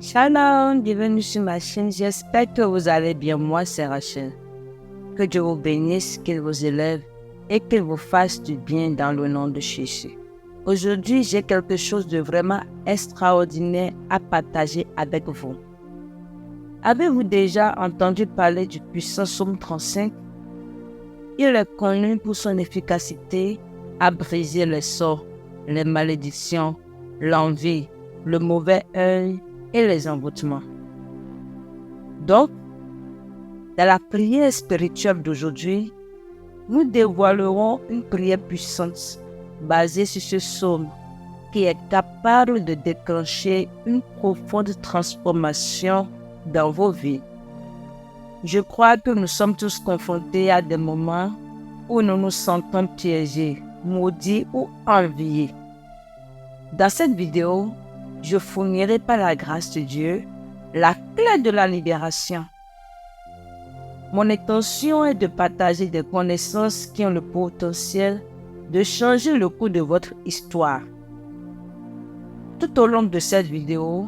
Shalom, bienvenue sur ma chaîne. J'espère que vous allez bien. Moi, c'est Rachel. Que Dieu vous bénisse, qu'il vous élève et qu'il vous fasse du bien dans le nom de Jésus. Aujourd'hui, j'ai quelque chose de vraiment extraordinaire à partager avec vous. Avez-vous déjà entendu parler du puissant psaume 35? Il est connu pour son efficacité à briser les sorts, les malédictions, l'envie, le mauvais œil et les envoûtements. Donc, dans la prière spirituelle d'aujourd'hui, nous dévoilerons une prière puissante basée sur ce psaume qui est capable de déclencher une profonde transformation dans vos vies. Je crois que nous sommes tous confrontés à des moments où nous nous sentons piégés, maudits ou enviés. Dans cette vidéo, je fournirai par la grâce de Dieu la clé de la libération. Mon intention est de partager des connaissances qui ont le potentiel de changer le cours de votre histoire. Tout au long de cette vidéo,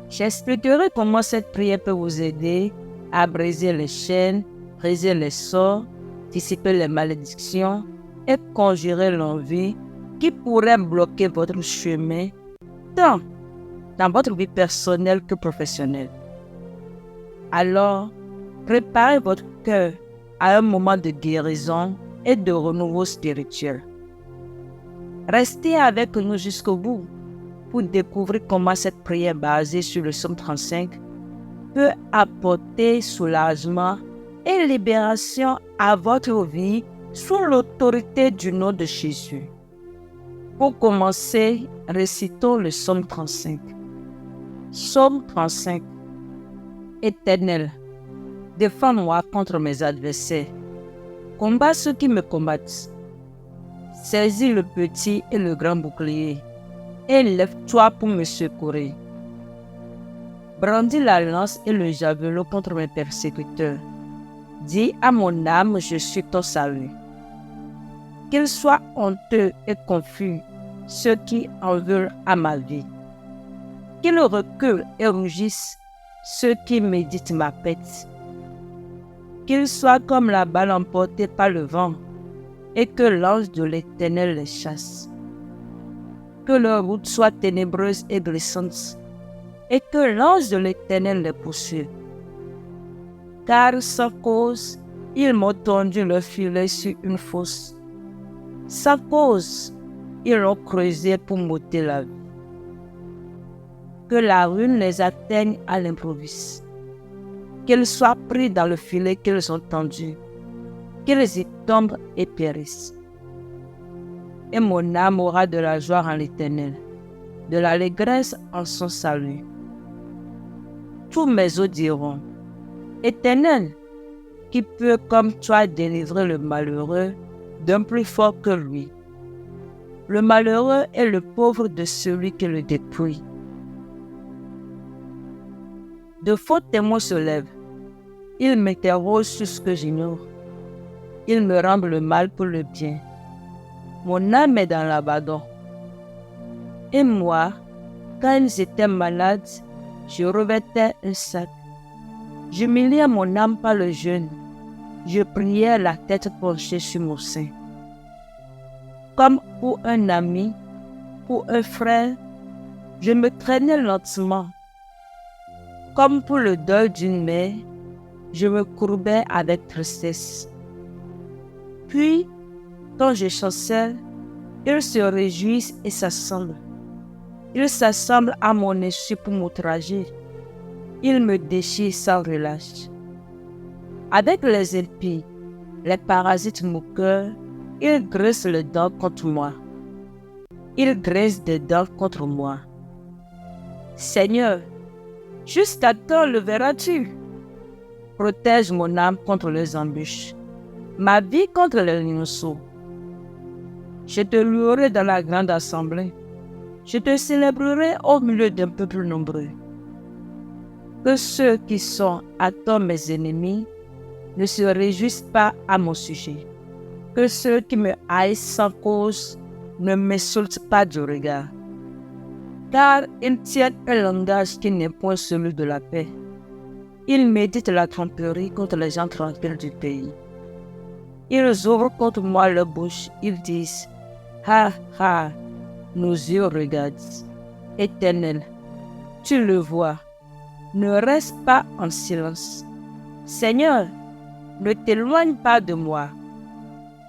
j'expliquerai comment cette prière peut vous aider à briser les chaînes, briser les sorts, dissiper les malédictions et conjurer l'envie qui pourrait bloquer votre chemin tant dans votre vie personnelle que professionnelle. Alors, préparez votre cœur à un moment de guérison et de renouveau spirituel. Restez avec nous jusqu'au bout pour découvrir comment cette prière basée sur le psaume 35 peut apporter soulagement et libération à votre vie sous l'autorité du nom de Jésus. Pour commencer, récitons le psaume 35. Psaume 35. Éternel, défends-moi contre mes adversaires. Combat ceux qui me combattent. Saisis le petit et le grand bouclier et lève-toi pour me secourir. Brandis la lance et le javelot contre mes persécuteurs. Dis à mon âme, je suis ton salut. Qu'ils soient honteux et confus, ceux qui en veulent à ma vie. Qu'ils reculent et rougissent, ceux qui méditent ma pète. Qu'ils soient comme la balle emportée par le vent, et que l'ange de l'Éternel les chasse. Que leur route soit ténébreuse et glissante, et que l'ange de l'Éternel les poursuive. Car sans cause, ils m'ont tendu le filet sur une fosse. Sans cause, ils l'ont creusé pour m'ôter la vie. Que la ruine les atteigne à l'improviste. Qu'ils soient pris dans le filet qu'ils ont tendu. Qu'ils y tombent et périssent. Et mon âme aura de la joie en l'Éternel, de l'allégresse en son salut. Tous mes os diront, Éternel, qui peut comme toi délivrer le malheureux d'un plus fort que lui. Le malheureux est le pauvre de celui qui le détruit. De faux témoins se lèvent. Ils m'interrogent sur ce que j'ignore. Ils me rendent le mal pour le bien. Mon âme est dans l'abandon. Et moi, quand ils étaient malades, je revêtais un sac. J'humiliais mon âme par le jeûne. Je priais la tête penchée sur mon sein. Comme pour un ami, pour un frère, je me traînais lentement. Comme pour le deuil d'une mère, je me courbais avec tristesse. Puis, quand je chancelle, ils se réjouissent et s'assemblent. Ils s'assemblent à mon insu pour m'outrager. Ils me déchirent sans relâche. Avec les impies, les parasites moqueurs, ils graissent les dents contre moi. Ils graissent des dents contre moi. Seigneur, jusqu'à quand le verras-tu? Protège mon âme contre les embûches, ma vie contre les lionceaux. Je te louerai dans la grande assemblée. Je te célébrerai au milieu d'un peuple nombreux. Que ceux qui sont à tort mes ennemis ne se réjouissent pas à mon sujet. Que ceux qui me haïssent sans cause ne m'insultent pas du regard. car ils tiennent un langage qui n'est point celui de la paix. Ils méditent la tromperie contre les gens tranquilles du pays. Ils ouvrent contre moi leur bouche, ils disent, ha, ha, nos yeux regardent. Éternel, tu le vois, ne reste pas en silence. Seigneur, ne t'éloigne pas de moi.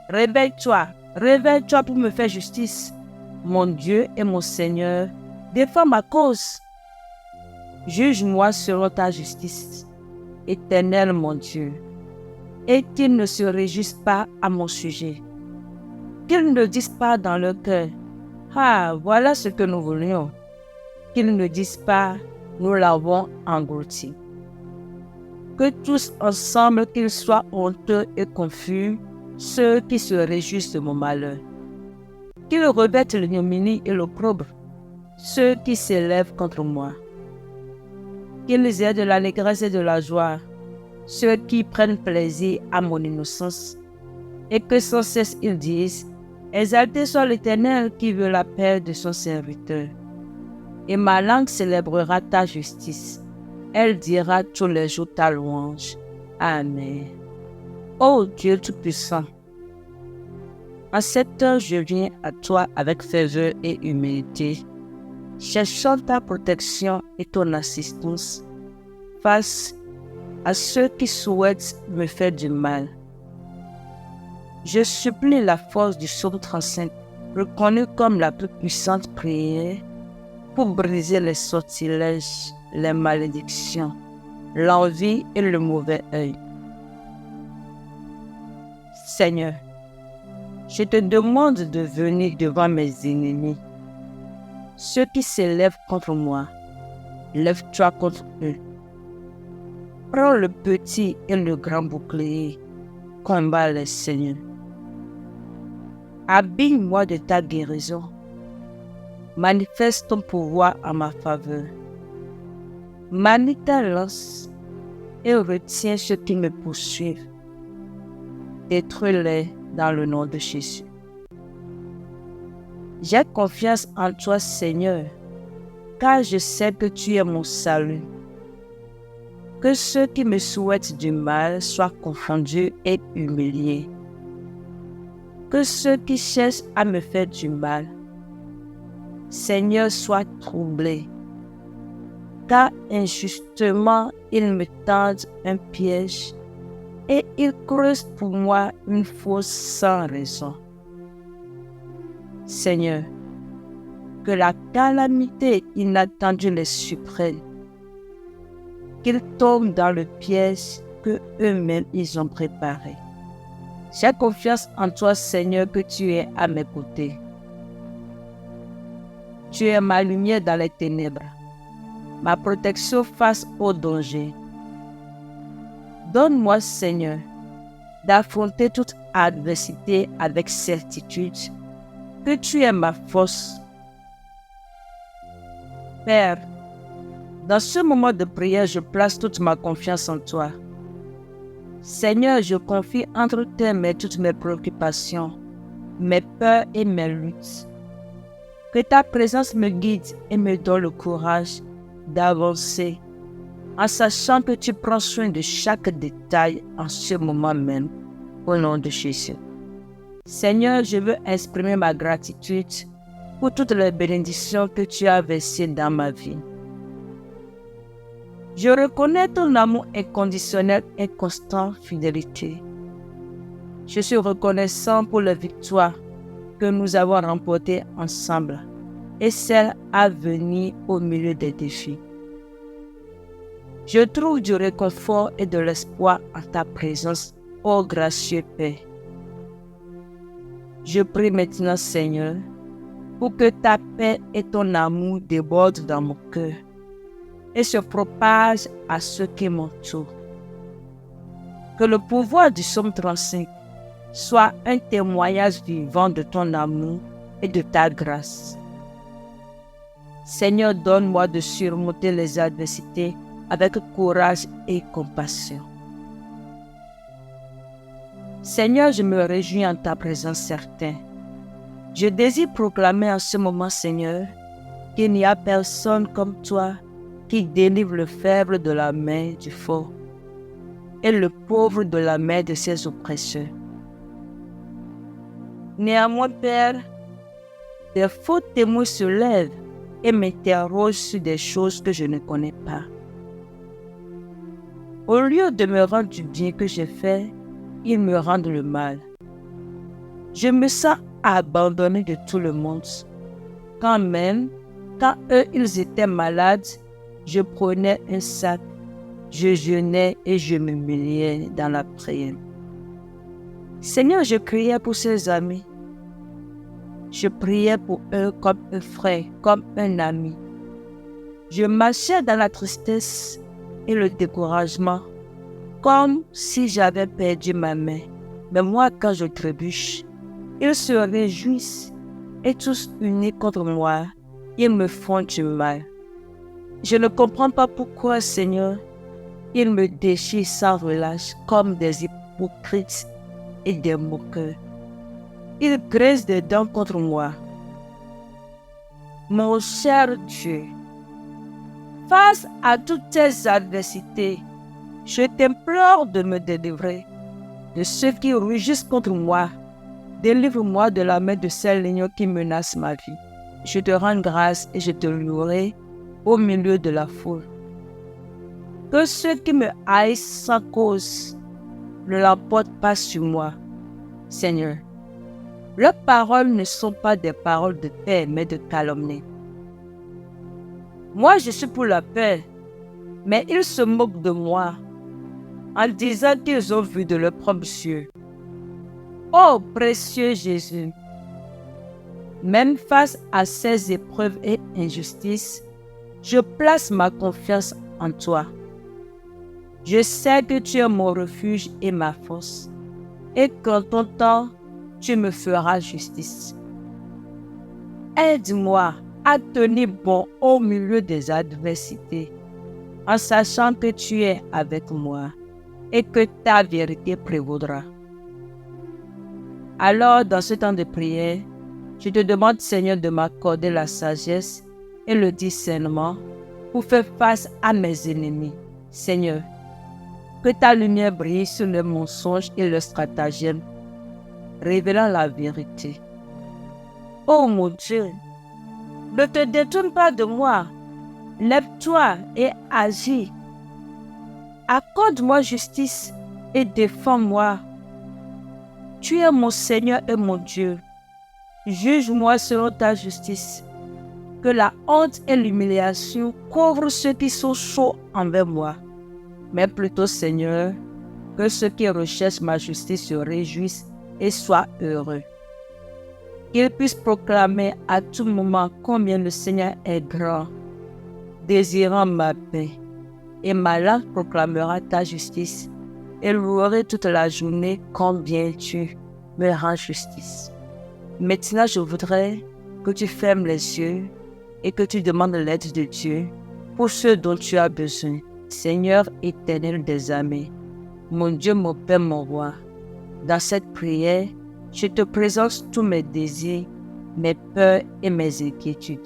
Réveille-toi, réveille-toi pour me faire justice. Mon Dieu et mon Seigneur, défends ma cause. Juge-moi selon ta justice, Éternel mon Dieu, et qu'ils ne se réjouissent pas à mon sujet. Qu'ils ne disent pas dans leur cœur, ah, voilà ce que nous voulions. Qu'ils ne disent pas, nous l'avons englouti. Que tous ensemble, qu'ils soient honteux et confus, ceux qui se réjouissent de mon malheur. Qu'ils revêtent l'ignominie et l'opprobre, ceux qui s'élèvent contre moi. Qu'ils aient de l'allégresse et de la joie, ceux qui prennent plaisir à mon innocence, et que sans cesse ils disent, exalté soit l'Éternel qui veut la paix de son serviteur. Et ma langue célébrera ta justice, elle dira tous les jours ta louange. Amen. Ô Dieu Tout-Puissant, en cette heure je viens à toi avec ferveur et humilité, cherchant ta protection et ton assistance face à ceux qui souhaitent me faire du mal. Je supplie la force du psaume 35, reconnue comme la plus puissante prière, pour briser les sortilèges, les malédictions, l'envie et le mauvais œil. Seigneur, je te demande de venir devant mes ennemis. Ceux qui s'élèvent contre moi, lève-toi contre eux. Prends le petit et le grand bouclier, combat les Seigneurs. Habille-moi de ta guérison. Manifeste ton pouvoir en ma faveur. Manie ta lance et retiens ceux qui me poursuivent. Détruis-les dans le nom de Jésus. J'ai confiance en toi, Seigneur, car je sais que tu es mon salut. Que ceux qui me souhaitent du mal soient confondus et humiliés. Que ceux qui cherchent à me faire du mal, Seigneur, soient troublés, car injustement ils me tendent un piège et ils creusent pour moi une fosse sans raison. Seigneur, que la calamité inattendue les surprenne, qu'ils tombent dans le piège que eux-mêmes ils ont préparé. J'ai confiance en toi, Seigneur, que tu es à mes côtés. Tu es ma lumière dans les ténèbres, ma protection face au danger. Donne-moi, Seigneur, d'affronter toute adversité avec certitude, que tu es ma force. Père, dans ce moment de prière, je place toute ma confiance en toi. Seigneur, je confie entre tes mains toutes mes préoccupations, mes peurs et mes luttes. Que ta présence me guide et me donne le courage d'avancer, en sachant que tu prends soin de chaque détail en ce moment même, au nom de Jésus. Seigneur, je veux exprimer ma gratitude pour toutes les bénédictions que tu as versées dans ma vie. Je reconnais ton amour inconditionnel et constant fidélité. Je suis reconnaissant pour les victoires que nous avons remportées ensemble et celles à venir au milieu des défis. Je trouve du réconfort et de l'espoir en ta présence, ô gracieux Père. Je prie maintenant, Seigneur, pour que ta paix et ton amour débordent dans mon cœur et se propagent à ceux qui m'entourent. Que le pouvoir du psaume 35 soit un témoignage vivant de ton amour et de ta grâce. Seigneur, donne-moi de surmonter les adversités avec courage et compassion. Seigneur, je me réjouis en ta présence certaine. Je désire proclamer en ce moment, Seigneur, qu'il n'y a personne comme toi qui délivre le faible de la main du fort et le pauvre de la main de ses oppresseurs. Néanmoins, Père, des faux témoins se lèvent et m'interrogent sur des choses que je ne connais pas. Au lieu de me rendre du bien que j'ai fait, ils me rendent le mal. Je me sens abandonné de tout le monde. Quand eux, ils étaient malades, je prenais un sac, je jeûnais et je me m'humiliais dans la prière. Seigneur, je priais pour ces amis. Je priais pour eux comme un frère, comme un ami. Je marchais dans la tristesse et le découragement, comme si j'avais perdu ma main. Mais moi, quand je trébuche, ils se réjouissent et tous unis contre moi, ils me font du mal. Je ne comprends pas pourquoi, Seigneur, ils me déchirent sans relâche comme des hypocrites et des moqueurs. Ils grincent des dents contre moi. Mon cher Dieu, face à toutes ces adversités, je t'implore de me délivrer de ceux qui rugissent contre moi. Délivre-moi de la main de ces lignons qui menacent ma vie. Je te rends grâce et je te louerai au milieu de la foule. Que ceux qui me haïssent sans cause ne l'emportent pas sur moi, Seigneur. Leurs paroles ne sont pas des paroles de paix, mais de calomnie. Moi, je suis pour la paix, mais ils se moquent de moi en disant qu'ils ont vu de leurs propres yeux. Oh, précieux Jésus, même face à ces épreuves et injustices, je place ma confiance en toi. Je sais que tu es mon refuge et ma force, et qu'en ton temps, tu me feras justice. Aide-moi à tenir bon au milieu des adversités, en sachant que tu es avec moi et que ta vérité prévaudra. Alors, dans ce temps de prière, je te demande, Seigneur, de m'accorder la sagesse et le discernement pour faire face à mes ennemis. Seigneur, que ta lumière brille sur le mensonge et le stratagème, révélant la vérité. Oh mon Dieu, ne te détourne pas de moi. Lève-toi et agis. Accorde-moi justice et défends-moi. Tu es mon Seigneur et mon Dieu. Juge-moi selon ta justice. Que la honte et l'humiliation couvrent ceux qui sont chauds envers moi. Mais plutôt, Seigneur, que ceux qui recherchent ma justice se réjouissent et soient heureux. Qu'ils puissent proclamer à tout moment combien le Seigneur est grand, désirant ma paix. Et ma langue proclamera ta justice et louerai toute la journée combien tu me rends justice. Maintenant, je voudrais que tu fermes les yeux et que tu demandes l'aide de Dieu pour ceux dont tu as besoin. Seigneur éternel des armées, mon Dieu, mon Père, mon Roi, dans cette prière, je te présente tous mes désirs, mes peurs et mes inquiétudes.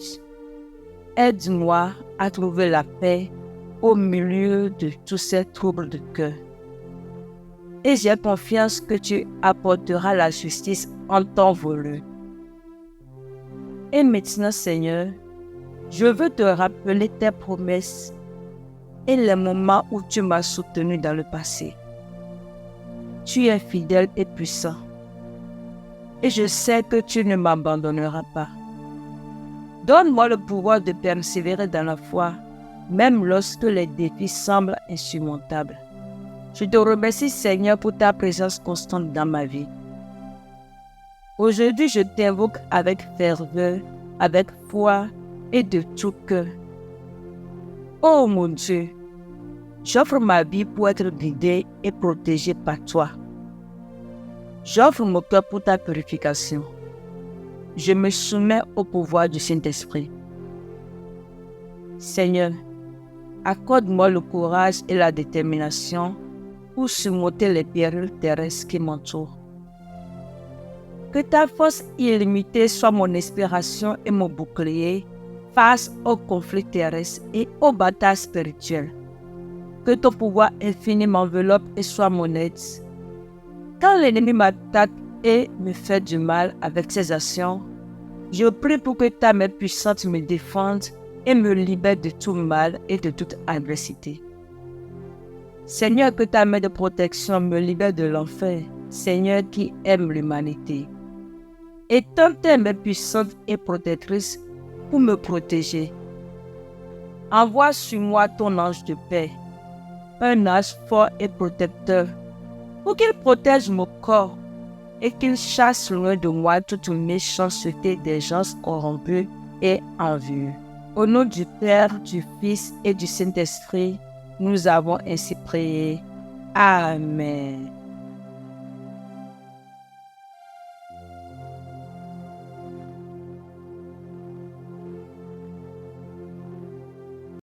Aide-moi à trouver la paix au milieu de tous ces troubles de cœur. Et j'ai confiance que tu apporteras la justice en temps voulu. Et maintenant, Seigneur, je veux te rappeler tes promesses et les moments où tu m'as soutenu dans le passé. Tu es fidèle et puissant. Et je sais que tu ne m'abandonneras pas. Donne-moi le pouvoir de persévérer dans la foi, même lorsque les défis semblent insurmontables. Je te remercie, Seigneur, pour ta présence constante dans ma vie. Aujourd'hui, je t'invoque avec ferveur, avec foi et de tout cœur. Oh mon Dieu, j'offre ma vie pour être guidée et protégée par toi. J'offre mon cœur pour ta purification. Je me soumets au pouvoir du Saint-Esprit. Seigneur, accorde-moi le courage et la détermination pour surmonter les périls terrestres qui m'entourent. Que ta force illimitée soit mon inspiration et mon bouclier face aux conflits terrestres et aux batailles spirituelles. Que ton pouvoir infini m'enveloppe et soit mon aide. Quand l'ennemi m'attaque et me fait du mal avec ses actions, je prie pour que ta main puissante me défende et me libère de tout mal et de toute adversité. Seigneur, que ta main de protection me libère de l'enfer, Seigneur qui aime l'humanité. Étends tes mains puissantes et protectrices pour me protéger. Envoie sur moi ton ange de paix, un ange fort et protecteur, pour qu'il protège mon corps et qu'il chasse loin de moi toute méchanceté des gens corrompus et envieux. Au nom du Père, du Fils et du Saint-Esprit, nous avons ainsi prié. Amen.